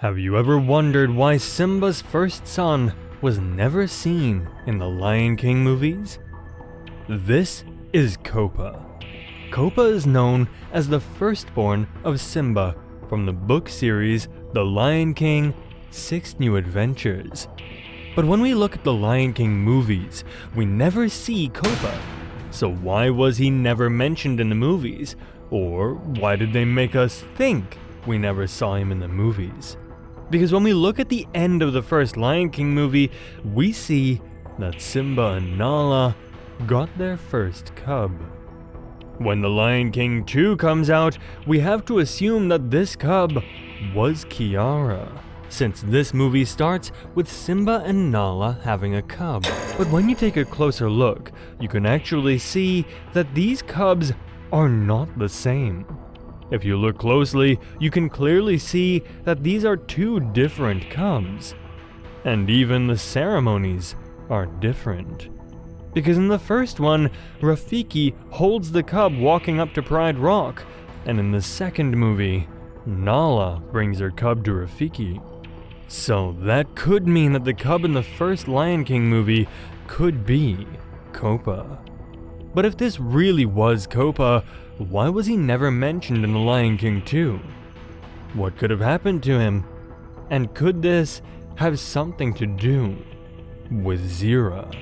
Have you ever wondered why Simba's first son was never seen in the Lion King movies? This is Kopa. Kopa is known as the firstborn of Simba from the book series The Lion King: Six New Adventures. But when we look at the Lion King movies, we never see Kopa. So why was he never mentioned in the movies? Or why did they make us think we never saw him in the movies? Because when we look at the end of the first Lion King movie, we see that Simba and Nala got their first cub. When The Lion King 2 comes out, we have to assume that this cub was Kiara, since this movie starts with Simba and Nala having a cub. But when you take a closer look, you can actually see that these cubs are not the same. If you look closely, you can clearly see that these are two different cubs. And even the ceremonies are different. Because in the first one, Rafiki holds the cub walking up to Pride Rock, and in the second movie, Nala brings her cub to Rafiki. So that could mean that the cub in the first Lion King movie could be Kopa. But if this really was Kopa, why was he never mentioned in The Lion King 2? What could have happened to him? And could this have something to do with Zira?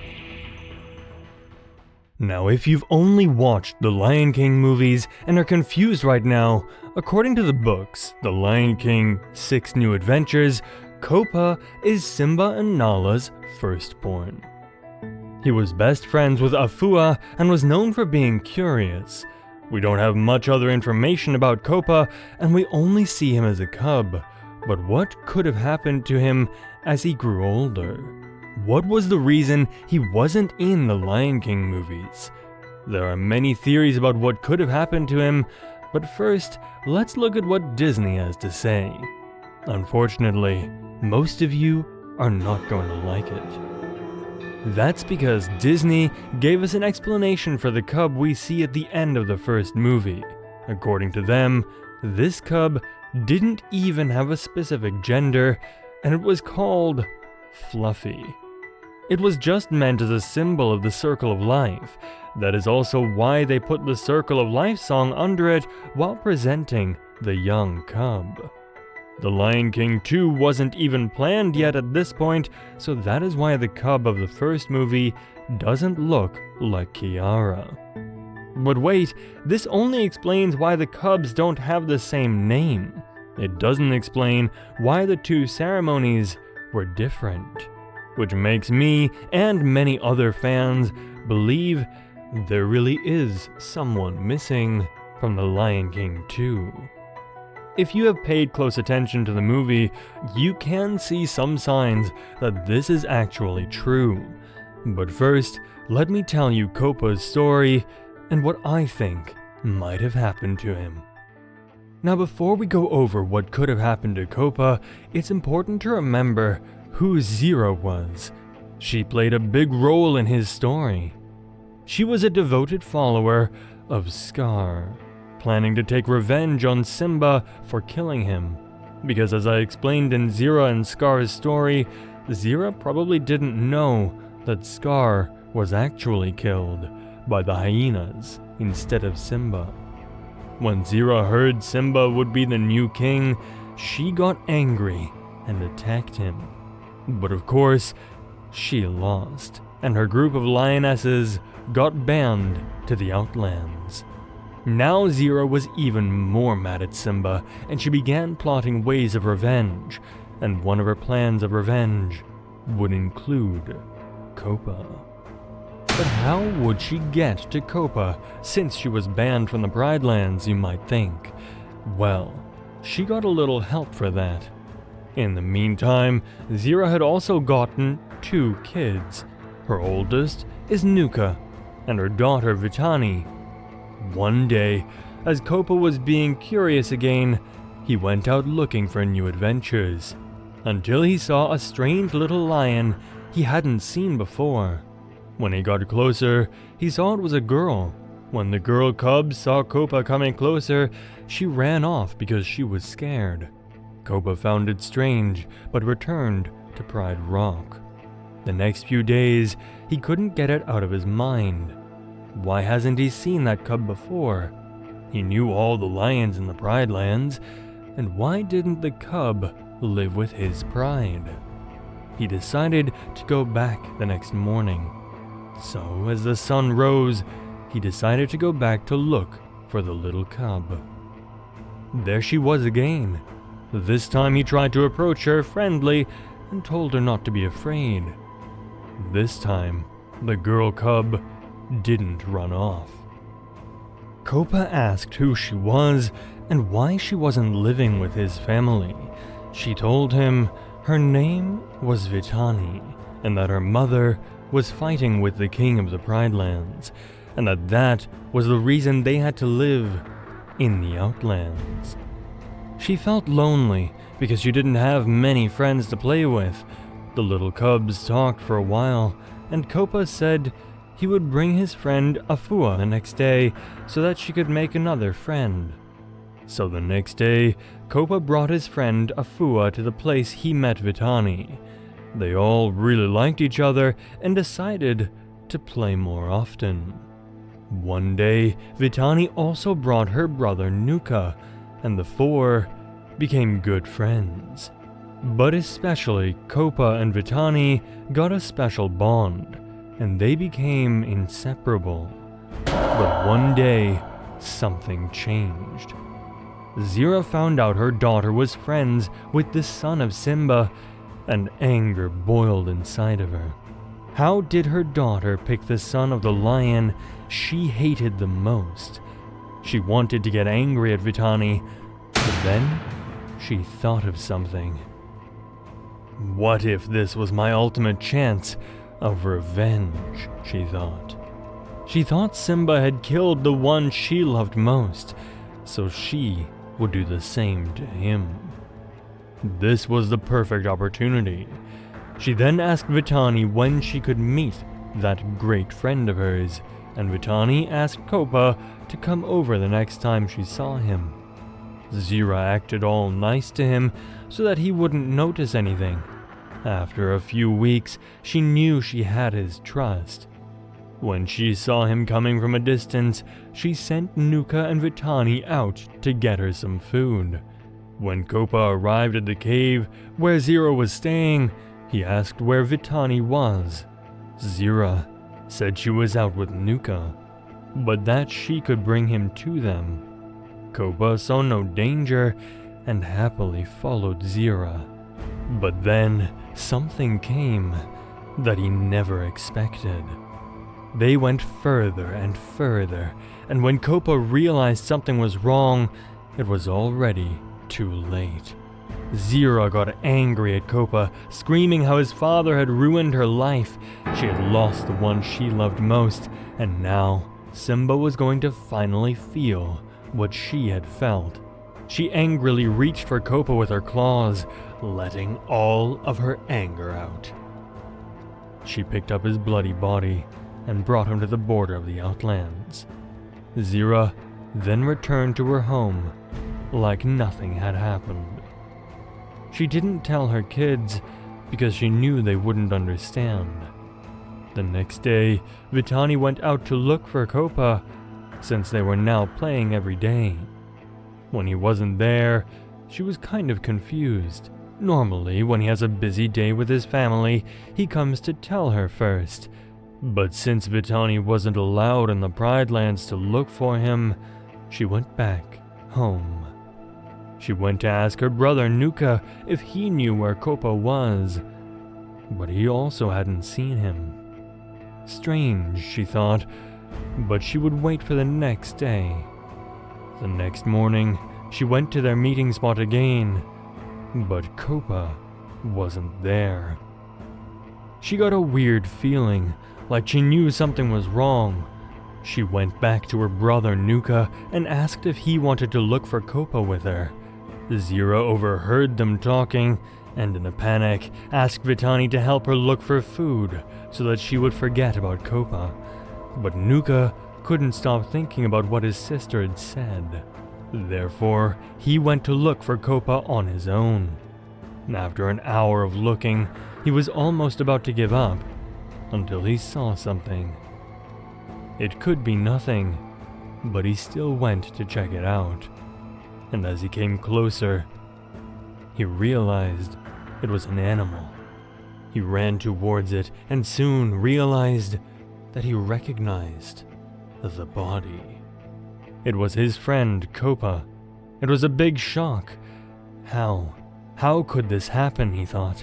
Now, if you've only watched the Lion King movies and are confused right now, according to the books, The Lion King: Six New Adventures, Kopa is Simba and Nala's firstborn. He was best friends with Afua and was known for being curious. We don't have much other information about Kopa, and we only see him as a cub. But what could have happened to him as he grew older? What was the reason he wasn't in the Lion King movies? There are many theories about what could have happened to him, but first, let's look at what Disney has to say. Unfortunately, most of you are not going to like it. That's because Disney gave us an explanation for the cub we see at the end of the first movie. According to them, this cub didn't even have a specific gender, and it was called Fluffy. It was just meant as a symbol of the Circle of Life. That is also why they put the Circle of Life song under it while presenting the young cub. The Lion King 2 wasn't even planned yet at this point, so that is why the cub of the first movie doesn't look like Kiara. But wait, this only explains why the cubs don't have the same name. It doesn't explain why the two ceremonies were different, which makes me and many other fans believe there really is someone missing from The Lion King 2. If you have paid close attention to the movie, you can see some signs that this is actually true. But first, let me tell you Kopa's story and what I think might have happened to him. Now, before we go over what could have happened to Kopa, it's important to remember who Zira was. She played a big role in his story. She was a devoted follower of Scar, planning to take revenge on Simba for killing him. Because as I explained in Zira and Scar's story, Zira probably didn't know that Scar was actually killed by the hyenas instead of Simba. When Zira heard Simba would be the new king, she got angry and attacked him. But of course, she lost, and her group of lionesses got banned to the Outlands. Now Zira was even more mad at Simba, and she began plotting ways of revenge, and one of her plans of revenge would include Kopa. But how would she get to Kopa since she was banned from the Pride Lands, you might think? Well, she got a little help for that. In the meantime, Zira had also gotten 2 kids. Her oldest is Nuka, and her daughter Vitani. One day, as Kopa was being curious again, he went out looking for new adventures, until he saw a strange little lion he hadn't seen before. When he got closer, he saw it was a girl. When the girl cub saw Kopa coming closer, she ran off because she was scared. Kopa found it strange, but returned to Pride Rock. The next few days, he couldn't get it out of his mind. Why hasn't he seen that cub before? He knew all the lions in the Pride Lands, and why didn't the cub live with his pride? He decided to go back the next morning. So, as the sun rose, he decided to go back to look for the little cub. There she was again. This time he tried to approach her friendly and told her not to be afraid. This time, the girl cub didn't run off. Kopa asked who she was and why she wasn't living with his family. She told him her name was Vitani and that her mother was fighting with the king of the Pride Lands, and that was the reason they had to live in the Outlands. She felt lonely because she didn't have many friends to play with. The little cubs talked for a while, and Kopa said he would bring his friend Afua the next day so that she could make another friend. So the next day, Kopa brought his friend Afua to the place he met Vitani. They all really liked each other and decided to play more often. One day, Vitani also brought her brother Nuka, and the four became good friends. But especially Kopa and Vitani got a special bond, and they became inseparable. But one day, something changed. Zira found out her daughter was friends with the son of Simba, and anger boiled inside of her. How did her daughter pick the son of the lion she hated the most? She wanted to get angry at Vitani, but then she thought of something. What if this was my ultimate chance of revenge, she thought. She thought Simba had killed the one she loved most, so she would do the same to him. This was the perfect opportunity. She then asked Vitani when she could meet that great friend of hers, and Vitani asked Kopa to come over the next time she saw him. Zira acted all nice to him so that he wouldn't notice anything. After a few weeks, she knew she had his trust. When she saw him coming from a distance, she sent Nuka and Vitani out to get her some food. When Kopa arrived at the cave where Zira was staying, he asked where Vitani was. Zira said she was out with Nuka, but that she could bring him to them. Kopa saw no danger and happily followed Zira. But then something came that he never expected. They went further and further, and when Kopa realized something was wrong, it was already too late. Zira got angry at Kopa, screaming how his father had ruined her life. She had lost the one she loved most, and now Simba was going to finally feel what she had felt. She angrily reached for Kopa with her claws, letting all of her anger out. She picked up his bloody body and brought him to the border of the Outlands. Zira then returned to her home like nothing had happened. She didn't tell her kids because she knew they wouldn't understand. The next day, Vitani went out to look for Kopa, since they were now playing every day. When he wasn't there, she was kind of confused. Normally, when he has a busy day with his family, he comes to tell her first. But since Vitani wasn't allowed in the Pride Lands to look for him, she went back home. She went to ask her brother Nuka if he knew where Kopa was, but he also hadn't seen him. Strange, she thought, but she would wait for the next day. The next morning, she went to their meeting spot again, but Kopa wasn't there. She got a weird feeling, like she knew something was wrong. She went back to her brother Nuka and asked if he wanted to look for Kopa with her. Zira overheard them talking, and in a panic, asked Vitani to help her look for food so that she would forget about Kopa. But Nuka couldn't stop thinking about what his sister had said. Therefore, he went to look for Kopa on his own. After an hour of looking, he was almost about to give up, until he saw something. It could be nothing, but he still went to check it out. And as he came closer, he realized it was an animal. He ran towards it and soon realized that he recognized the body. It was his friend, Kopa. It was a big shock. How could this happen, he thought.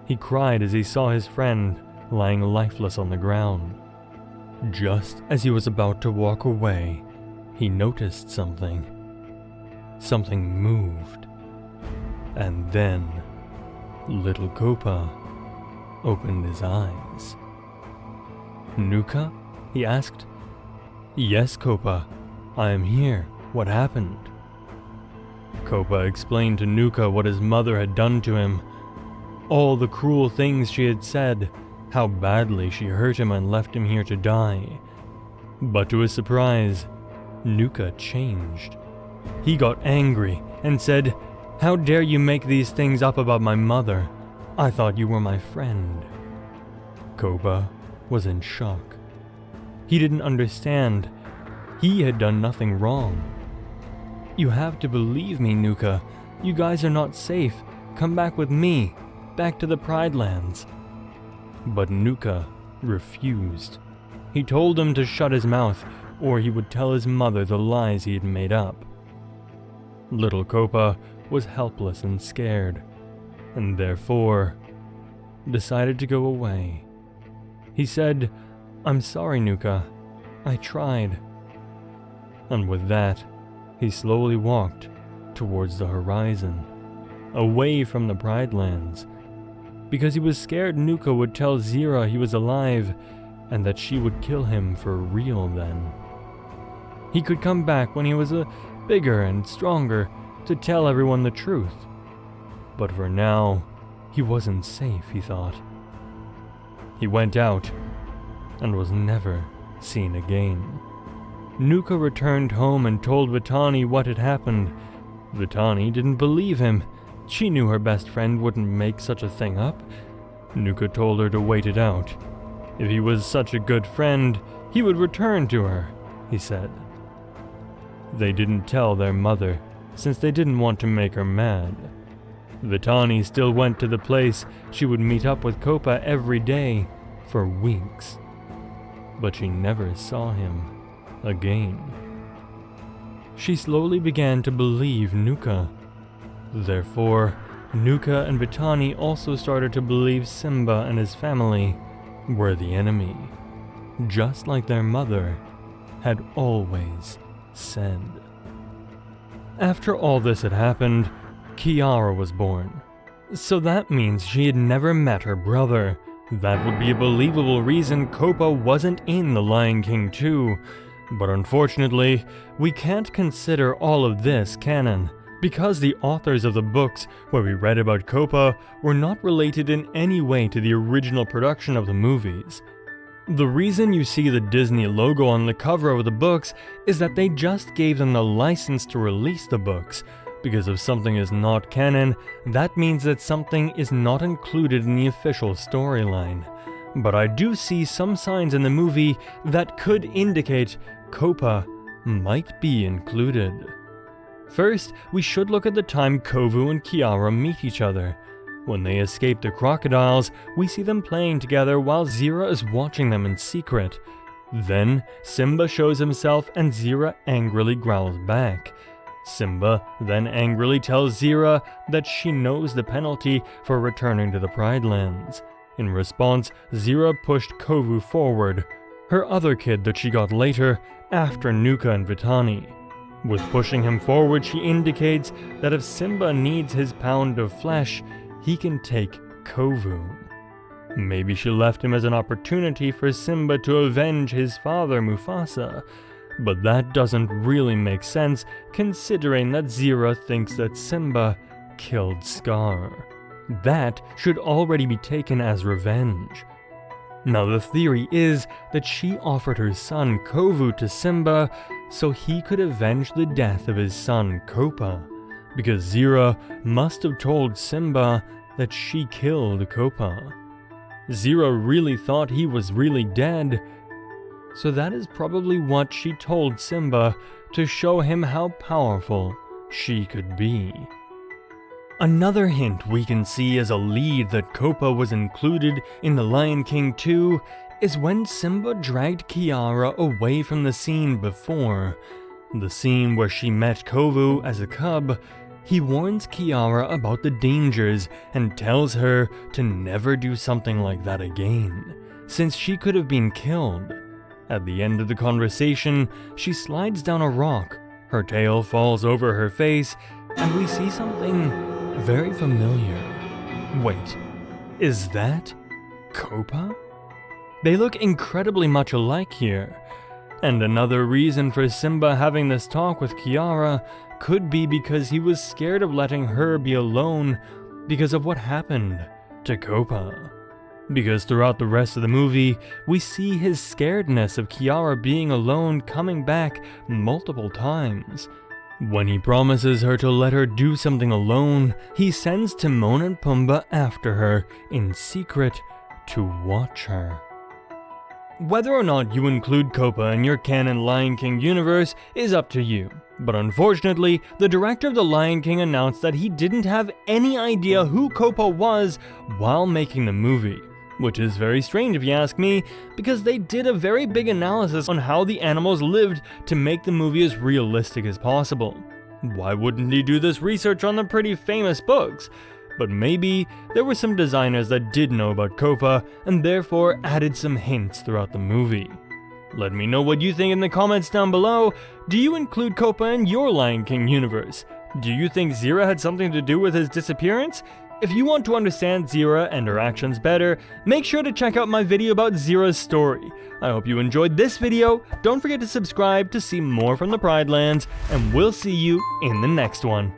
He cried as he saw his friend lying lifeless on the ground. Just as he was about to walk away, he noticed something. Something moved. And then, little Kopa opened his eyes. "Nuka?" he asked. "Yes, Kopa. I am here. What happened?" Kopa explained to Nuka what his mother had done to him. All the cruel things she had said, how badly she hurt him and left him here to die. But to his surprise, Nuka changed. He got angry and said, "How dare you make these things up about my mother? I thought you were my friend." Kopa was in shock. He didn't understand. He had done nothing wrong. "You have to believe me, Nuka. You guys are not safe. Come back with me, back to the Pride Lands." But Nuka refused. He told him to shut his mouth, or he would tell his mother the lies he had made up. Little Kopa was helpless and scared, and therefore decided to go away. He said, "I'm sorry, Nuka. I tried." And with that, he slowly walked towards the horizon, away from the Pride Lands, because he was scared Nuka would tell Zira he was alive and that she would kill him for real then. He could come back when he was bigger and stronger to tell everyone the truth. But for now, he wasn't safe, he thought. He went out and was never seen again. Nuka returned home and told Vitani what had happened. Vitani didn't believe him. She knew her best friend wouldn't make such a thing up. Nuka told her to wait it out. If he was such a good friend, he would return to her, he said. They didn't tell their mother, since they didn't want to make her mad. Vitani still went to the place she would meet up with Kopa every day for weeks. But she never saw him again. She slowly began to believe Nuka. Therefore, Nuka and Vitani also started to believe Simba and his family were the enemy, just like their mother had always said. After all this had happened, Kiara was born. So that means she had never met her brother. That would be a believable reason Kopa wasn't in The Lion King 2. But unfortunately, we can't consider all of this canon, because the authors of the books where we read about Kopa were not related in any way to the original production of the movies. The reason you see the Disney logo on the cover of the books is that they just gave them the license to release the books. Because if something is not canon, that means that something is not included in the official storyline. But I do see some signs in the movie that could indicate Kopa might be included. First, we should look at the time Kovu and Kiara meet each other. When they escape the crocodiles, we see them playing together while Zira is watching them in secret. Then, Simba shows himself and Zira angrily growls back. Simba then angrily tells Zira that she knows the penalty for returning to the Pride Lands. In response, Zira pushed Kovu forward, her other kid that she got later, after Nuka and Vitani. With pushing him forward, she indicates that if Simba needs his pound of flesh, he can take Kovu. Maybe she left him as an opportunity for Simba to avenge his father Mufasa, but that doesn't really make sense considering that Zira thinks that Simba killed Scar. That should already be taken as revenge. Now the theory is that she offered her son Kovu to Simba so he could avenge the death of his son Kopa, because Zira must have told Simba that she killed Kopa. Zira really thought he was really dead, so that is probably what she told Simba to show him how powerful she could be. Another hint we can see as a lead that Kopa was included in The Lion King 2 is when Simba dragged Kiara away from the scene before. The scene where she met Kovu as a cub, he warns Kiara about the dangers and tells her to never do something like that again, since she could have been killed. At the end of the conversation, she slides down a rock, her tail falls over her face, and we see something very familiar. Wait, is that Kopa? They look incredibly much alike here. And another reason for Simba having this talk with Kiara could be because he was scared of letting her be alone because of what happened to Kopa. Because throughout the rest of the movie, we see his scaredness of Kiara being alone coming back multiple times. When he promises her to let her do something alone, he sends Timon and Pumbaa after her in secret to watch her. Whether or not you include Kopa in your canon Lion King universe is up to you, but unfortunately, the director of The Lion King announced that he didn't have any idea who Kopa was while making the movie, which is very strange if you ask me, because they did a very big analysis on how the animals lived to make the movie as realistic as possible. Why wouldn't he do this research on the pretty famous books? But maybe there were some designers that did know about Kopa and therefore added some hints throughout the movie. Let me know what you think in the comments down below. Do you include Kopa in your Lion King universe? Do you think Zira had something to do with his disappearance? If you want to understand Zira and her actions better, make sure to check out my video about Zira's story. I hope you enjoyed this video. Don't forget to subscribe to see more from the Pride Lands, and we'll see you in the next one.